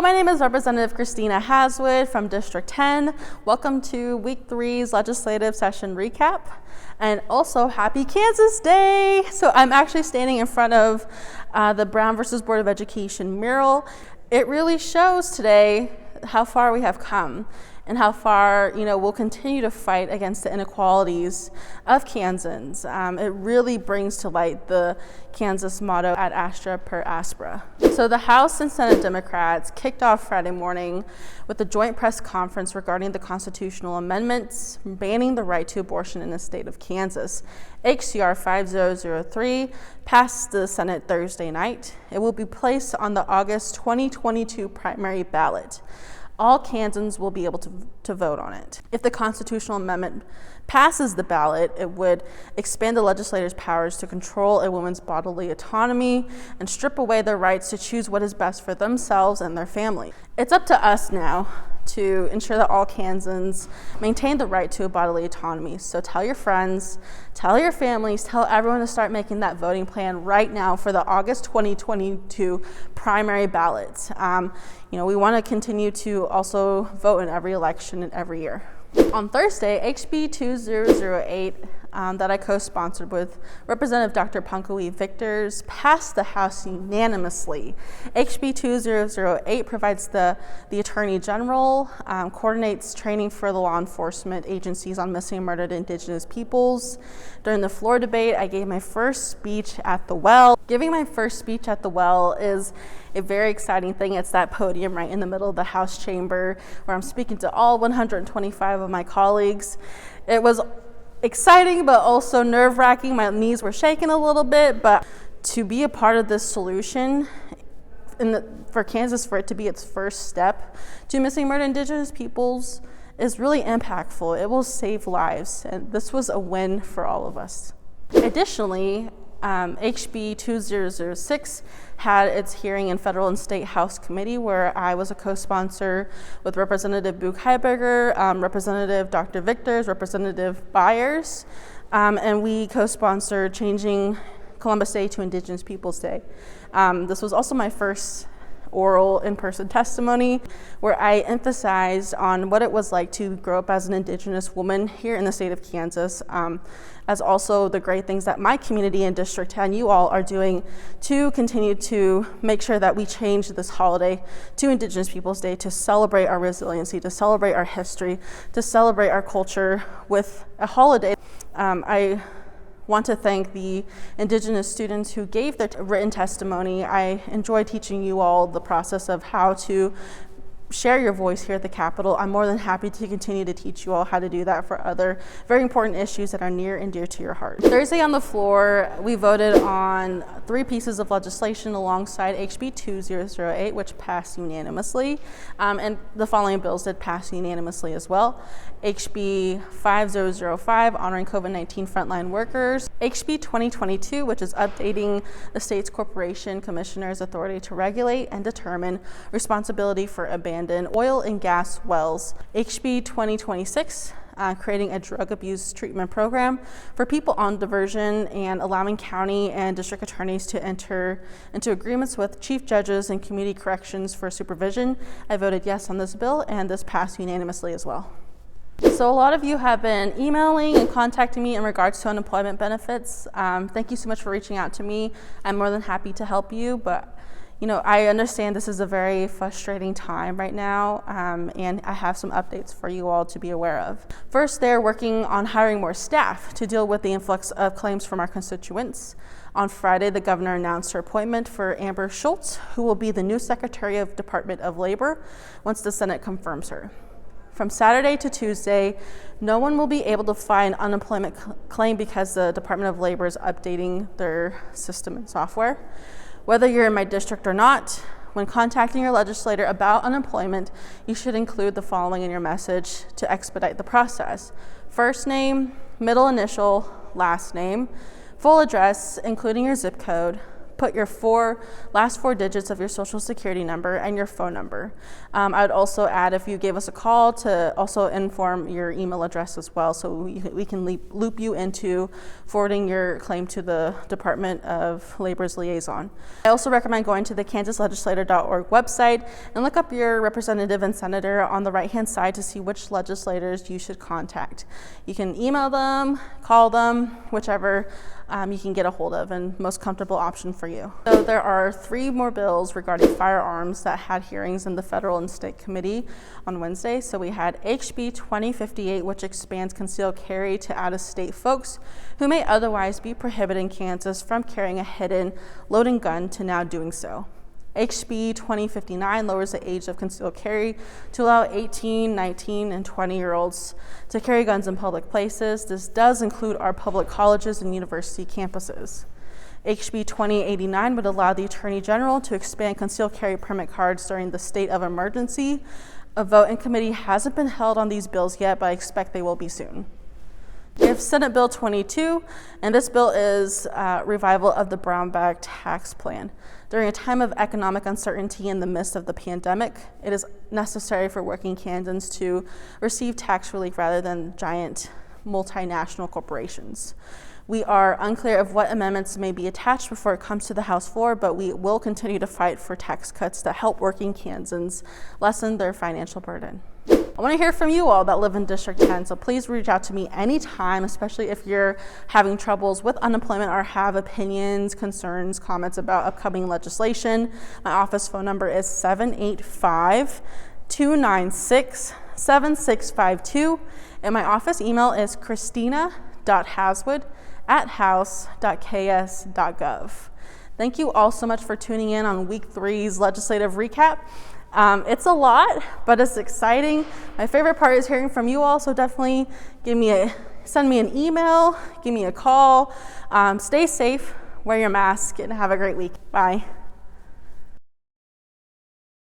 Hello, my name is Representative Christina Haswood from District 10. Welcome to Week 3's legislative session recap, and also happy Kansas Day. So I'm actually standing in front of the Brown versus Board of Education mural. It really shows today how far we have come and how far, we'll continue to fight against the inequalities of Kansans. It really brings to light the Kansas motto, ad astra per aspera. So the House and Senate Democrats kicked off Friday morning with a joint press conference regarding the constitutional amendments banning the right to abortion in the state of Kansas. HCR 5003 passed the Senate Thursday night. It will be placed on the August 2022 primary ballot. All Kansans will be able to vote on it. If the constitutional amendment passes the ballot, it would expand the legislator's powers to control a woman's bodily autonomy and strip away their rights to choose what is best for themselves and their family. It's up to us now to ensure that all Kansans maintain the right to a bodily autonomy. So tell your friends, tell your families, tell everyone to start making that voting plan right now for the August 2022 primary ballots. We want to continue to also vote in every election and every year. On Thursday, HB 2008 that I co-sponsored with Representative Dr. Punkawi Victors passed the House unanimously. HB 2008 provides the Attorney General, coordinates training for the law enforcement agencies on missing and murdered Indigenous peoples. During the floor debate, I gave my first speech at the well. Giving my first speech at the well is a very exciting thing. It's that podium right in the middle of the House chamber where I'm speaking to all 125 of my colleagues. It was exciting, but also nerve-wracking. My knees were shaking a little bit, but to be a part of this solution for Kansas, for it to be its first step to missing murdered Indigenous peoples is really impactful. It will save lives, and this was a win for all of us. Additionally, HB 2006 had its hearing in Federal and State House Committee, where I was a co-sponsor with Representative Buch-Heiberger, Representative Dr. Victors, Representative Byers, and we co-sponsored changing Columbus Day to Indigenous Peoples Day. This was also my first oral in-person testimony where I emphasized on what it was like to grow up as an Indigenous woman here in the state of Kansas, as also the great things that my community in District 10, you all are doing to continue to make sure that we change this holiday to Indigenous Peoples Day to celebrate our resiliency, to celebrate our history, to celebrate our culture with a holiday. I want to thank the Indigenous students who gave their written testimony. I enjoy teaching you all the process of how to share your voice here at the Capitol. I'm more than happy to continue to teach you all how to do that for other very important issues that are near and dear to your heart. Thursday on the floor, we voted on 3 pieces of legislation alongside HB 2008, which passed unanimously, and the following bills did pass unanimously as well. HB 5005, honoring COVID-19 frontline workers. HB 2022, which is updating the state's corporation commissioner's authority to regulate and determine responsibility for abandoned oil and gas wells. HB 2026, creating a drug abuse treatment program for people on diversion and allowing county and district attorneys to enter into agreements with chief judges and community corrections for supervision. I voted yes on this bill, and this passed unanimously as well. So a lot of you have been emailing and contacting me in regards to unemployment benefits. Thank you so much for reaching out to me. I'm more than happy to help you, but I understand this is a very frustrating time right now, and I have some updates for you all to be aware of. First, they're working on hiring more staff to deal with the influx of claims from our constituents. On Friday, the governor announced her appointment for Amber Schultz, who will be the new Secretary of Department of Labor once the Senate confirms her. From Saturday to Tuesday, no one will be able to file an unemployment claim because the Department of Labor is updating their system and software. Whether you're in my district or not, when contacting your legislator about unemployment, you should include the following in your message to expedite the process: first name, middle initial, last name, full address, including your zip code, put your last four digits of your social security number and your phone number. I would also add, if you gave us a call, to also inform your email address as well, so we can loop you into forwarding your claim to the Department of Labor's liaison. I also recommend going to the kansaslegislator.org website and look up your representative and senator on the right-hand side to see which legislators you should contact. You can email them, call them, whichever you can get a hold of, and most comfortable option for you. So there are 3 more bills regarding firearms that had hearings in the federal and state committee on Wednesday. So we had HB 2058, which expands concealed carry to out-of-state folks who may otherwise be prohibited in Kansas from carrying a hidden loading gun to now doing so. HB 2059 lowers the age of concealed carry to allow 18, 19, and 20-year-olds to carry guns in public places. This does include our public colleges and university campuses. HB 2089 would allow the Attorney General to expand concealed carry permit cards during the state of emergency. A vote in committee hasn't been held on these bills yet, but I expect they will be soon. We have Senate Bill 22, and this bill is revival of the Brownback Tax Plan. During a time of economic uncertainty in the midst of the pandemic, it is necessary for working Kansans to receive tax relief rather than giant multinational corporations. We are unclear of what amendments may be attached before it comes to the House floor, but we will continue to fight for tax cuts that help working Kansans lessen their financial burden. I want to hear from you all that live in District 10, so please reach out to me anytime, especially if you're having troubles with unemployment or have opinions, concerns, comments about upcoming legislation. My office phone number is 785-296-7652, and my office email is christina.haswood@house.ks.gov. Thank you all so much for tuning in on Week 3's legislative recap. It's a lot, but it's exciting. My favorite part is hearing from you all, so definitely send me an email, give me a call. Stay safe, wear your mask, and have a great week. Bye.